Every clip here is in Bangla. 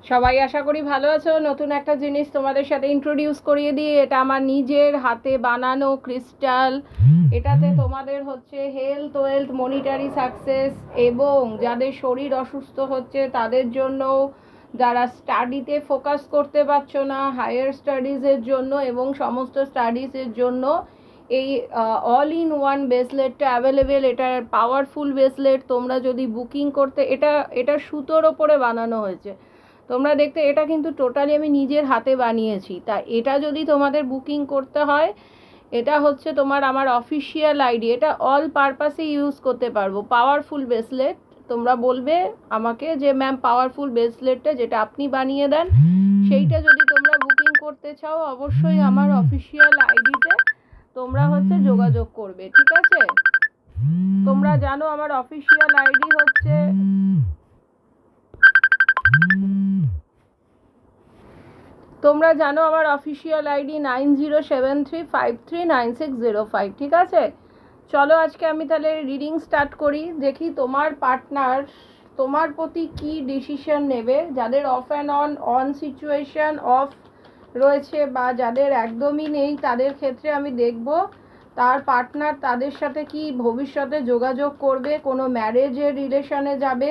সবাই আশা করি ভালো আছো। নতুন একটা জিনিস তোমাদের সাথে ইন্ট্রোডিউস করিয়ে দিই। এটা আমার নিজের হাতে বানানো ক্রিস্টাল। এটাতে তোমাদের হচ্ছে হেলথ ওয়েলথ মনিটারি সাকসেস, এবং যাদের শরীর অসুস্থ হচ্ছে তাদের জন্য, যারা স্টাডিতে ফোকাস করতে পারছো না হায়ার স্টাডিজের জন্য এবং সমস্ত স্টাডিজের জন্য এই অল ইন ওয়ান ব্রেসলেটটা অ্যাভেলেবেল। এটার পাওয়ারফুল ব্রেসলেট। তোমরা যদি বুকিং করতে, এটা সুতোর ওপরে বানানো হয়েছে, তোমরা দেখতে, এটা কিন্তু টোটালি আমি নিজের হাতে বানিয়েছি। তা এটা যদি তোমাদের বুকিং করতে হয়, এটা হচ্ছে তোমার আমার অফিসিয়াল আইডি। এটা অল পারপাসে ইউজ করতে পারবো। Powerful bracelet. তোমরা বলবে আমাকে যে ম্যাম পাওয়ারফুল ব্রেসলেটটা যেটা আপনি বানিয়ে দেন, সেইটা যদি তোমরা বুকিং করতে চাও অবশ্যই আমার অফিসিয়াল আইডিতে তোমরা হচ্ছে যোগাযোগ করবে, ঠিক আছে? তোমরা জানো আমার অফিসিয়াল আইডি হচ্ছে তোমরা জানো আমার অফিসিয়াল আইডি 9073539605, ঠিক আছে? চলো আজকে আমি তাহলে রিডিং স্টার্ট করি। দেখি তোমার পার্টনার তোমার প্রতি কি ডিসিশন নেবে। যাদের of and on situation of রয়েছে বা যাদের একদমই নেই, তাদের ক্ষেত্রে আমি দেখব তার পার্টনার তাদের সাথে কি ভবিষ্যতে যোগাযোগ করবে, কোনো ম্যারেজের রিলেশনে যাবে,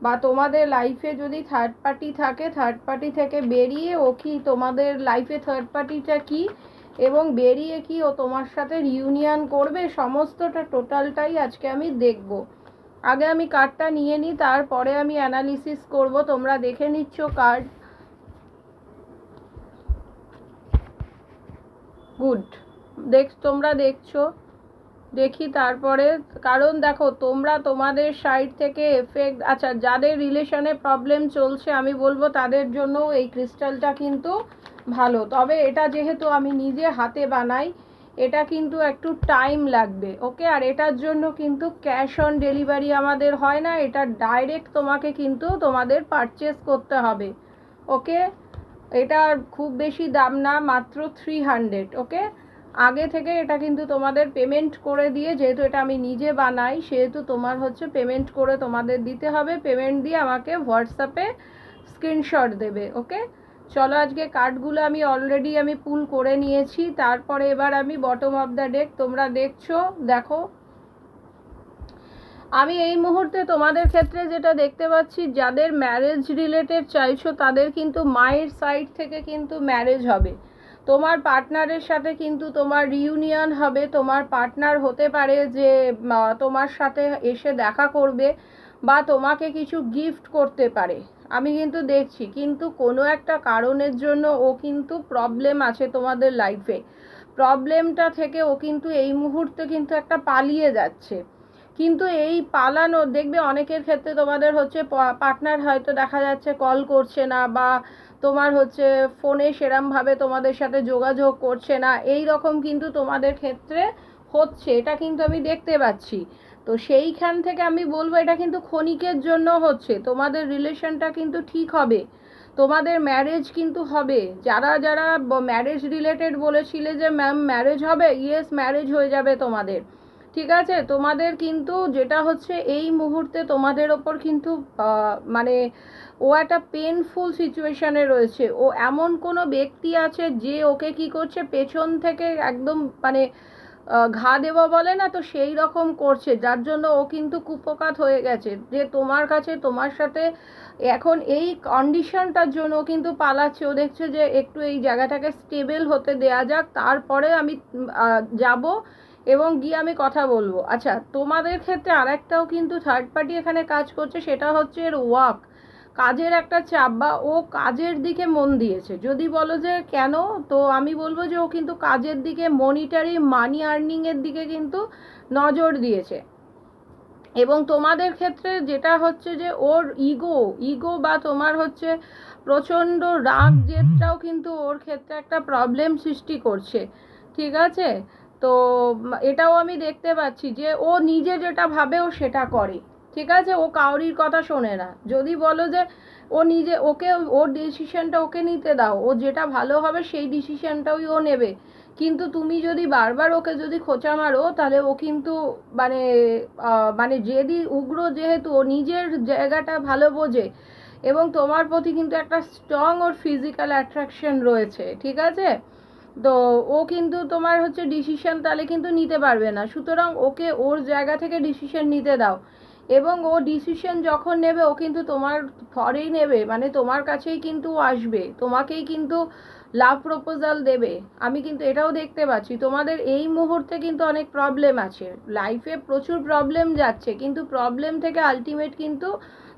বা তোমাদের লাইফে যদি থার্ড পার্টি থাকে থার্ড পার্টি থেকে বেরিয়ে ও কি তোমাদের লাইফে থার্ড পার্টিটা কি, এবং বেরিয়ে কি ও তোমার সাথে রিউনিয়ন করবে, সমস্তটা টোটালটাই আজকে আমি দেখব। আগে আমি কার্ডটা নিয়ে নিই, তারপরে আমি অ্যানালিসিস করব। তোমরা দেখে নিচ্ছ কার্ড। গুড। তোমরা দেখছো, দেখি তারপরে। কারণ দেখো, তোমরা তোমাদের সাইড থেকে এফেক্ট, আচ্ছা যাদের রিলেশনে প্রবলেম চলছে আমি বলবো তাদের জন্য এই ক্রিস্টালটা কিন্তু ভালো। তবে এটা যেহেতু আমি নিজে হাতে বানাই, এটা কিন্তু একটু টাইম লাগবে, ওকে? আর এটার জন্য কিন্তু ক্যাশ অন ডেলিভারি আমাদের হয় না, এটা ডাইরেক্ট তোমাকে কিন্তু তোমাদের পারচেস করতে হবে, ওকে? এটার খুব বেশি দাম না, মাত্র 300, ওকে? আগে থেকে এটা কিন্তু তোমাদের পেমেন্ট করে দিয়ে, যেহেতু এটা আমি নিজে বানাই সেহেতু তোমার হচ্ছে পেমেন্ট করে তোমাদের দিতে হবে। পেমেন্ট দিয়ে আমাকে হোয়াটসঅ্যাপে স্ক্রিনশট দেবে, ওকে? চলো আজকে কার্ডগুলো আমি অলরেডি পুল করে নিয়েছি। তারপরে এবার আমি বটম অফ দ্য ডেক তোমরা দেখছো, দেখো আমি এই মুহূর্তে তোমাদের ক্ষেত্রে যেটা দেখতে পাচ্ছি, যাদের ম্যারেজ রিলেটেড চাইছো তাদের কিন্তু মায়ের সাইড থেকে কিন্তু ম্যারেজ হবে। তোমার পার্টনারের সাথে কিন্তু তোমার রিউনিয়ন হবে। তোমার পার্টনার হতে পারে যে তোমার সাথে এসে দেখা করবে বা তোমাকে কিছু গিফট করতে পারে। আমি কিন্তু দেখছি, কিন্তু কোনো একটা কারণের জন্য ও কিন্তু প্রবলেম আছে তোমাদের লাইফে। প্রবলেমটা থেকে ও কিন্তু এই মুহূর্তে কিন্তু একটা পালিয়ে যাচ্ছে। কিন্তু এই পালানো দেখবে অনেকের ক্ষেত্রে তোমাদের হচ্ছে পার্টনার হয়তো দেখা যাচ্ছে কল করছে না, বা তোমার হচ্ছে ফোনে সেরমভাবে তোমাদের সাথে যোগাযোগ করছে না, এই রকম কিন্তু তোমাদের ক্ষেত্রে হচ্ছে। এটা কিন্তু আমি দেখতে পাচ্ছি। তো সেইখান থেকে আমি বলবো এটা কিন্তু ক্ষণিকের জন্য হচ্ছে। তোমাদের রিলেশনটা কিন্তু ঠিক হবে, তোমাদের ম্যারেজ কিন্তু হবে। যারা যারা ম্যারেজ রিলেটেড বলেছিলে যে ম্যাম ম্যারেজ হবে, ইয়েস ম্যারেজ হয়ে যাবে তোমাদের, ঠিক আছে? তোমাদের কিন্তু যেটা হচ্ছে এই মুহূর্তে তোমাদের ওপর কিন্তু মানে ও একটা পেনফুল সিচুয়েশানে রয়েছে। ও এমন কোনো ব্যক্তি আছে যে ওকে কি করছে, পেছন থেকে একদম মানে ঘা দেওয়া বলে না, তো সেই রকম করছে, যার জন্য ও কিন্তু কুপোকাত হয়ে গেছে যে তোমার কাছে তোমার সাথে এখন এই কন্ডিশনটার জন্য ও কিন্তু পালাচ্ছে। ও দেখছে যে একটু এই জায়গাটাকে স্টেবল হতে দেয়া যাক, তারপরে আমি যাব এবং গিয়ে আমি কথা বলবো। আচ্ছা, তোমাদের ক্ষেত্রে আরেকটাও কিন্তু থার্ড পার্টি এখানে কাজ করছে, সেটা হচ্ছে এর ওয়ার্ক, কাজের একটা চাপ, বা ও কাজের দিকে মন দিয়েছে। যদি বলো যে কেন, তো আমি বলবো যে ও কিন্তু কাজের দিকে, মনিটারি মানি আর্নিংয়ের দিকে কিন্তু নজর দিয়েছে। এবং তোমাদের ক্ষেত্রে যেটা হচ্ছে যে ওর ইগো বা তোমার হচ্ছে প্রচণ্ড রাগ জেদটাও কিন্তু ওর ক্ষেত্রে একটা প্রবলেম সৃষ্টি করছে, ঠিক আছে? তো এটাও আমি দেখতে পাচ্ছি যে ও নিজে যেটা ভাবে ও সেটা করে, ঠিক আছে? ও কাউরির কথা শোনে না। যদি বলো যে ও নিজে, ওকে ওর ডিসিশনটা ওকে নিতে দাও, ও যেটা ভালো হবে সেই ডিসিশনটাই ও নেবে। কিন্তু তুমি যদি বারবার ওকে যদি খোঁচা মারো, তাহলে ও কিন্তু মানে মানে জেদি উগ্র, যেহেতু ও নিজের জায়গাটা ভালো বোঝে এবং তোমার প্রতি কিন্তু একটা স্ট্রং ওর ফিজিক্যাল অ্যাট্রাকশন রয়েছে, ঠিক আছে? তো ও কিন্তু তোমার হচ্ছে ডিসিশন তাহলে কিন্তু নিতে পারবে না, সুতরাং ওকে ওর জায়গা থেকে ডিসিশন নিতে দাও। এবং ও ডিসিশন যখন নেবে ও কিন্তু তোমার ফরেই নেবে, মানে তোমার কাছেই কিন্তু আসবে, তোমাকেই কিন্তু লাভ প্রপোজাল দেবে। আমি কিন্তু এটাও দেখতে পাচ্ছি তোমাদের এই মুহূর্তে কিন্তু অনেক প্রবলেম আছে, লাইফে প্রচুর প্রবলেম যাচ্ছে, কিন্তু প্রবলেম থেকে আলটিমেট কিন্তু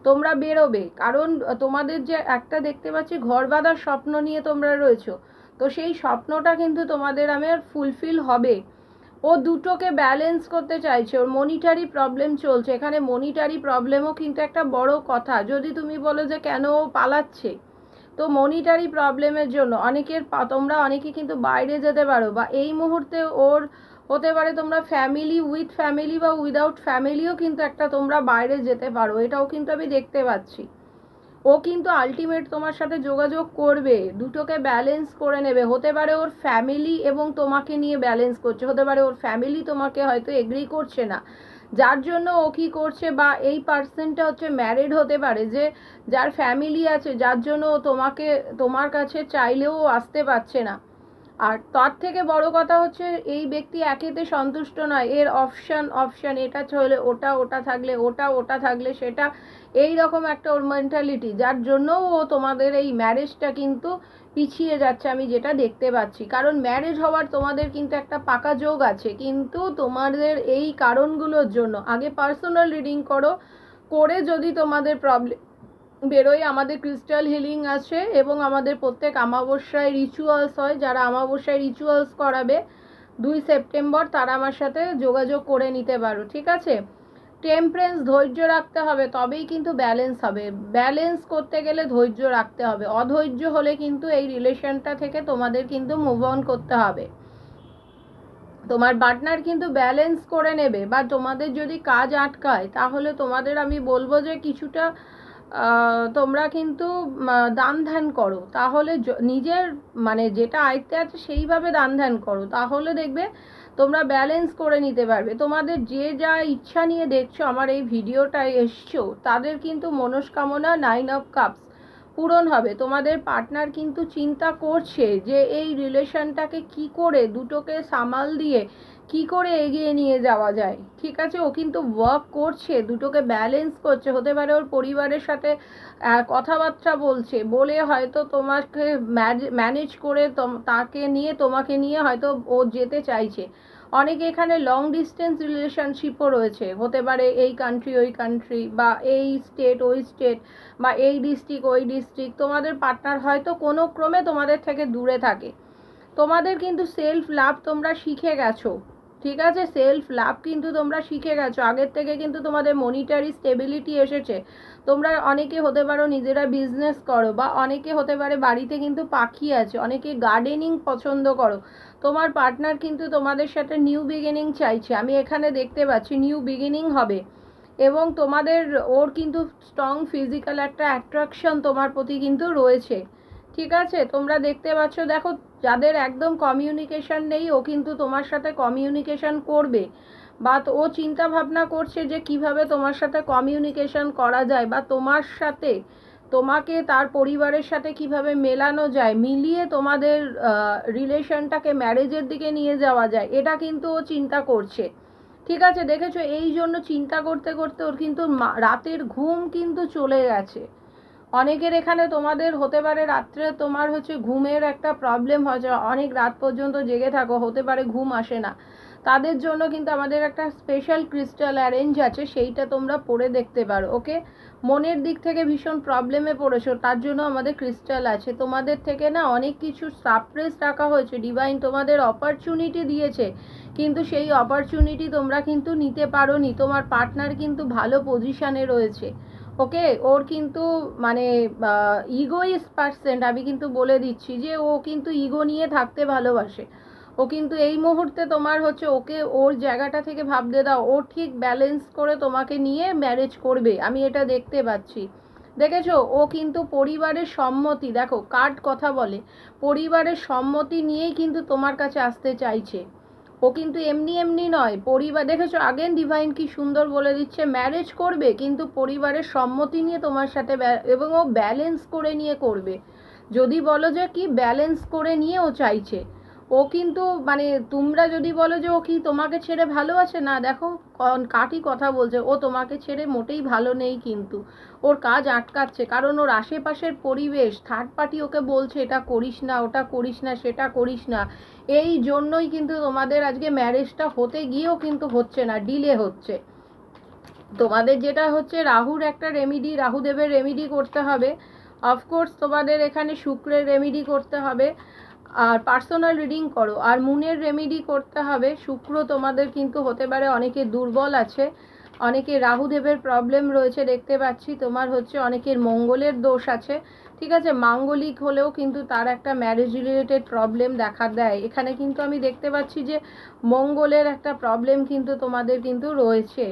তোমরা বেরোবে। কারণ তোমাদের যে একটা দেখতে পাচ্ছি ঘর বাঁধার স্বপ্ন নিয়ে তোমরা রয়েছো, তো সেই স্বপ্নটা কিন্তু তোমাদের আমার ফুলফিল হবে। ও দুটোকে ব্যালেন্স করতে চাইছে, ওর মনিটারি প্রবলেম চলছে, এখানে মনিটারি প্রবলেমও কিন্তু একটা বড় কথা। যদি তুমি বলো যে কেন ও পালাচ্ছে, তো মনিটারি প্রবলেমের জন্য অনেকের তোমরা অনেকে কিন্তু বাইরে যেতে পারো, বা এই মুহূর্তে ওর হতে পারে তোমরা ফ্যামিলি উইথ ফ্যামিলি বা উইদাউট ফ্যামিলিও কিন্তু একটা তোমরা বাইরে যেতে পারো, এটাও কিন্তু আমি দেখতে পাচ্ছি। ও কিন্তু আলটিমেট তোমার সাথে যোগাযোগ করবে, দুটোকে ব্যালেন্স করে নেবে। হতে পারে ওর ফ্যামিলি এবং তোমাকে নিয়ে ব্যালেন্স করছে, হতে পারে ওর ফ্যামিলি তোমাকে হয়তো এগ্রি করছে না, যার জন্য ও কী করছে, বা এই পার্সনটা হচ্ছে ম্যারিড হতে পারে, যে যার ফ্যামিলি আছে, যার জন্য ও তোমার কাছে চাইলেও আসতে পারছে না। আর তার থেকে বড় কথা হচ্ছে এই ব্যক্তি একেতে সন্তুষ্ট নয়, এর অপশান এটা চলে, ওটা থাকলে ওটা থাকলে সেটা, এই রকম একটা ওর মেন্টালিটি, যার জন্য ও তোমাদের এই ম্যারেজটা কিন্তু পিছিয়ে যাচ্ছে, আমি যেটা দেখতে পাচ্ছি। কারণ ম্যারেজ হওয়ার তোমাদের কিন্তু একটা পাকা যোগ আছে, কিন্তু তোমাদের এই কারণগুলোর জন্য আগে পার্সোনাল রিডিং করো, করে যদি তোমাদের প্রবলেম বেরোয়, আমাদের ক্রিস্টাল হিলিং আছে এবং আমাদের প্রত্যেক অমাবস্যায় রিচুয়ালস হয়, যারা অমাবস্যায় রিচুয়ালস করাবে 2 সেপ্টেম্বর তারা আমার সাথে যোগাযোগ করে নিতে পারো, ঠিক আছে? টেম্পারেন্স, ধৈর্য রাখতে হবে, তবেই কিন্তু ব্যালেন্স হবে। ব্যালেন্স করতে গেলে ধৈর্য রাখতে হবে, অধৈর্য হলে কিন্তু এই রিলেশনটা থেকে তোমাদের কিন্তু মুভ অন করতে হবে। তোমার পার্টনার কিন্তু ব্যালেন্স করে নেবে, বা তোমাদের যদি কাজ আটকায় তাহলে তোমাদের আমি বলবো যে কিছুটা তোমরা কিন্তু দান ধ্যান করো, তাহলে নিজের মানে যেটা আয়ত্তে আছে সেইভাবে দান ধ্যান করো, তাহলে দেখবে তোমরা ব্যালেন্স করে নিতে পারবে। তোমাদের যে যা ইচ্ছা নিয়ে দেখছো আমার এই ভিডিওটায় এসছো, তাদের কিন্তু মনস্কামনা 9 অফ কাপস পূরণ হবে। তোমাদের পার্টনার কিন্তু চিন্তা করছে যে এই রিলেশনটাকে কি করে দুটোকে সামাল দিয়ে কি করে এগিয়ে নিয়ে যাওয়া যায়, ঠিক আছে? ও কিন্তু ওয়ার্ক করছে, দুটোকে ব্যালেন্স করছে। হতে পারে ওর পরিবারের সাথে কথাবার্তা বলছে, বলে হয়তো তোমাকে ম্যানেজ করে তাকে নিয়ে তোমাকে নিয়ে হয়তো ও যেতে চাইছে। অনেকে এখানে লং ডিস্টেন্স রিলেশনশিপও রয়েছে, হতে পারে এই কান্ট্রি ওই কান্ট্রি, বা এই স্টেট ওই স্টেট, বা এই ডিস্ট্রিক্ট ওই ডিস্ট্রিক্ট। তোমাদের পার্টনার হয়তো কোনো ক্রমে তোমাদের থেকে দূরে থাকে। তোমাদের কিন্তু সেলফ লাভ তোমরা শিখে গেছো, ঠিক আছে? সেলফ লাভ কিন্তু তোমরা শিখে গেছো, আগের থেকে কিন্তু তোমাদের মনিটারি স্টেবিলিটি এসেছে। তোমরা অনেকে হতে পারো নিজেরা বিজনেস করো, বা অনেকে হতে পারে বাড়িতে কিন্তু পাখি আছে, অনেকে গার্ডেনিং পছন্দ করো। তোমার পার্টনার কিন্তু তোমাদের সাথে নিউ বিগিনিং চাইছে, আমি এখানে দেখতে পাচ্ছি নিউ বিগিনিং হবে। এবং তোমাদের ওর কিন্তু স্ট্রং ফিজিক্যাল একটা অ্যাট্রাকশন তোমার প্রতি কিন্তু রয়েছে, ঠিক আছে? তোমরা দেখতে পাচ্ছ, দেখো যাদের একদম কমিউনিকেশন নেই ও কিন্তু তোমার সাথে কমিউনিকেশন করবে, বা ও চিন্তা ভাবনা করছে যে কিভাবে তোমার সাথে কমিউনিকেশন করা যায়, বা তোমার সাথে তোমাকে তার পরিবারের সাথে কিভাবে মেলানো যায়, মিলিয়ে তোমাদের রিলেশনটাকে ম্যারেজের দিকে নিয়ে যাওয়া যায়, এটা কিন্তু ও চিন্তা করছে, ঠিক আছে? দেখেছো, এই জন্য চিন্তা করতে করতে ওর কিন্তু রাতের ঘুম কিন্তু চলে গেছে। অনেকের এখানে তোমাদের হতে পারে রাত্রে তোমার হচ্ছে ঘুমের একটা প্রবলেম হয়েছে, অনেক রাত পর্যন্ত জেগে থাকো, হতে পারে ঘুম আসে না, তাদের জন্য কিন্তু আমাদের একটা স্পেশাল ক্রিস্টাল অ্যারেঞ্জ আছে, সেইটা তোমরা পরে দেখতে পারো, ওকে? মনের দিক থেকে ভীষণ প্রবলেমে পড়েছো, তার জন্য আমাদের ক্রিস্টাল আছে। তোমাদের থেকে না অনেক কিছু সাপ্রেস রাখা হয়েছে, ডিভাইন তোমাদের অপরচুনিটি দিয়েছে, কিন্তু সেই অপরচুনিটি তোমরা কিন্তু নিতে পারোনি। তোমার পার্টনার কিন্তু ভালো পজিশানে রয়েছে, ওকে? ওর কিন্তু মানে ইগোইস্ট পার্সেন্ট, আমি কিন্তু বলে দিচ্ছি যে ও কিন্তু ইগো নিয়ে থাকতে ভালোবাসে। ও কিন্তু এই মুহূর্তে তোমার হচ্ছে ওকে ওর জায়গাটা থেকে ভাবতে দাও, ও ঠিক ব্যালেন্স করে তোমাকে নিয়ে ম্যারেজ করবে, আমি এটা দেখতে পাচ্ছি। দেখেছো, ও কিন্তু পরিবারের সম্মতি, দেখো কার্ড কথা বলে, পরিবারের সম্মতি নিয়েই কিন্তু তোমার কাছে আসতে চাইছে। ও কিন্তু এমনি এমনি নয়, পরিবার দেখেছো আগেন ডিভাইন কি সুন্দর বলে দিচ্ছে, ম্যারেজ করবে কিন্তু পরিবারের সম্মতি নিয়ে তোমার সাথে, এবং ও ব্যালেন্স করে নিয়ে করবে। যদি বলো যে কি ব্যালেন্স করে নিয়ে ও চাইছে, ও কিন্তু মানে তোমরা যদি বলো যে ও কি তোমাকে ছেড়ে ভালো আছে, না দেখো কাঠই কথা বলছে, ও তোমাকে ছেড়ে মোটেই ভালো নেই, কিন্তু ওর কাজ আটকাচ্ছে, কারণ ওর আশেপাশের পরিবেশ থার্ড পার্টি ওকে বলছে এটা করিস না, ওটা করিস না, সেটা করিস না। এই জন্যই কিন্তু তোমাদের আজকে ম্যারেজটা হতে গিয়েও কিন্তু হচ্ছে না, ডিলে হচ্ছে। তোমাদের যেটা হচ্ছে রাহুর একটা রেমিডি, রাহুদেবের রেমিডি করতে হবে। অফকোর্স তোমাদের এখানে শুক্রের রেমিডি করতে হবে, আর পার্সোনাল রিডিং করো, আর মুনের রেমিডি করতে হবে। শুক্র তোমাদের কিন্তু হতে পারে অনেকে দুর্বল আছে, অনেকে রাহুদেবের প্রবলেম রয়েছে দেখতে পাচ্ছি, তোমার হচ্ছে অনেকের মঙ্গলের দোষ আছে, ঠিক আছে, মাঙ্গলিক হলেও কিন্তু তার একটা ম্যারেজ রিলেটেড প্রবলেম দেখা দেয়। এখানে কিন্তু আমি দেখতে পাচ্ছি যে মঙ্গলের একটা প্রবলেম কিন্তু তোমাদের কিন্তু রয়েছে।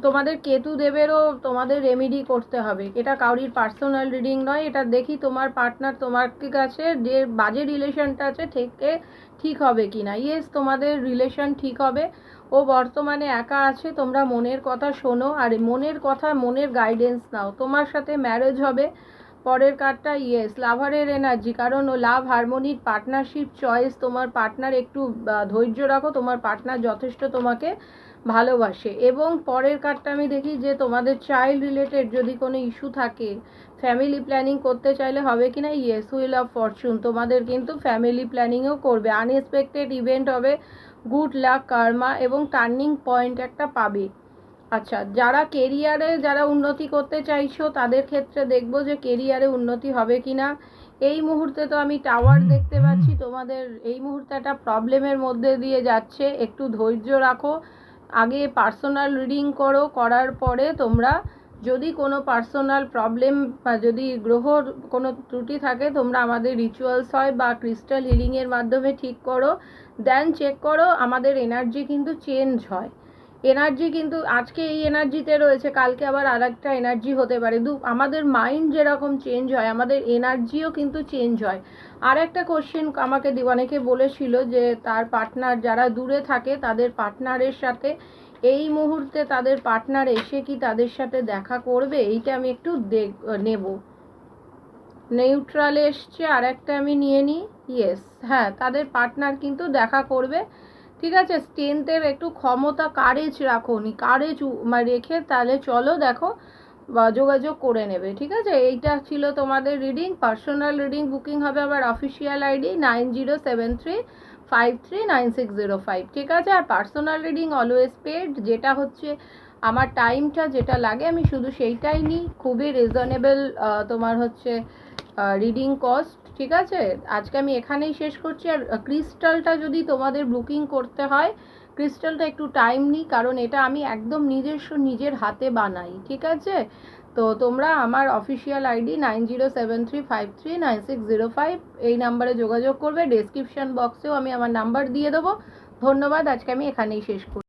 তোমাদের কেতু দেবেরও তোমাদের রেমিডি করতে হবে। এটা কাউরির পার্সোনাল রিডিং নয়, এটা দেখি তোমার পার্টনার তোমার কাছে যে বাজে রিলেশনটা আছে থেকে ঠিক হবে কি না। ইয়েস, তোমাদের রিলেশন ঠিক হবে, ও বর্তমানে একা আছে, তোমরা মনের কথা শোনো, আর মনের কথা মনের গাইডেন্স নাও, তোমার সাথে ম্যারেজ হবে। পরের কার্ডটা ইয়েস, লাভারের এনার্জি, কারণ ও লাভ হারমোনির পার্টনারশিপ চয়েস, তোমার পার্টনার একটু ধৈর্য রাখো, তোমার পার্টনার যথেষ্ট তোমাকে ভালোবাসে। এবং পরের কার্ডটা আমি দেখি যে তোমাদের চাইল্ড রিলেটেড যদি কোনো ইস্যু থাকে, ফ্যামিলি প্ল্যানিং করতে চাইলে হবে কি না, ইয়েস হুইল অফ ফরচুন, তোমাদের কিন্তু ফ্যামিলি প্ল্যানিংও করবে, আনএক্সপেক্টেড ইভেন্ট হবে, গুড লাক কার্মা, এবং টার্নিং পয়েন্ট একটা পাবে। আচ্ছা, যারা কেরিয়ারে যারা উন্নতি করতে চাইছো তাদের ক্ষেত্রে দেখবো যে কেরিয়ারে উন্নতি হবে কি না। এই মুহূর্তে তো আমি টাওয়ার দেখতে পাচ্ছি, তোমাদের এই মুহূর্তে একটা প্রবলেমের মধ্যে দিয়ে যাচ্ছে, একটু ধৈর্য রাখো, আগে পার্সোনাল রিডিং করো, করার পরে তোমরা যদি কোনো পার্সোনাল প্রবলেম বা যদি গ্রহর কোনো ত্রুটি থাকে তোমরা আমাদের রিচুয়ালস হয় বা ক্রিস্টাল হিলিংয়ের মাধ্যমে ঠিক করো, দেন চেক করো, আমাদের এনার্জি কিন্তু চেঞ্জ হয়। এনার্জি কিন্তু আজকে এই এনার্জিতে রয়েছে, কালকে আবার আর একটা এনার্জি হতে পারে, আমাদের মাইন্ড যেরকম চেঞ্জ হয় আমাদের এনার্জিও কিন্তু চেঞ্জ হয়। আর একটা কোশ্চেন আমাকে অনেকে বলেছিল যে তার পার্টনার যারা দূরে থাকে তাদের পার্টনারের সাথে এই মুহূর্তে তাদের পার্টনার এসে কি তাদের সাথে দেখা করবে, এইটা আমি একটু নেব। নিউট্রাল এসছে, আর একটা আমি নিয়ে নিই। ইয়েস, হ্যাঁ, তাদের পার্টনার কিন্তু দেখা করবে, ঠিক আছে। স্ট্রেংথের একটু ক্ষমতা, কারেজ রাখো, কারেজ রেখে তাহলে চলো দেখো বা যোগাযোগ করে নেবে, ঠিক আছে। এইটা ছিল তোমাদের রিডিং। পার্সোনাল রিডিং বুকিং হবে আবার অফিসিয়াল আইডি 9073539605, ঠিক আছে। আর পার্সোনাল রিডিং অলওয়েজ পেড, যেটা হচ্ছে আমার টাইমটা যেটা লাগে আমি শুধু সেইটাই নিই, খুবই রিজনেবল তোমার হচ্ছে রিডিং কস্ট, ঠিক আছে। আজকে আমি এখানেই শেষ করছি। আর ক্রিস্টালটা যদি তোমাদের বুকিং করতে হয়, ক্রিস্টালটা একটু টাইম নিই, কারণ এটা আমি একদম নিজস্ব নিজের হাতে বানাই, ঠিক আছে। তো তোমরা আমার অফিসিয়াল আইডি 9073539605 এই নাম্বারে যোগাযোগ করবে, ডেসক্রিপশন বক্সেও আমি আমার নাম্বার দিয়ে দেবো। ধন্যবাদ, আজকে আমি এখানেই শেষ করছি।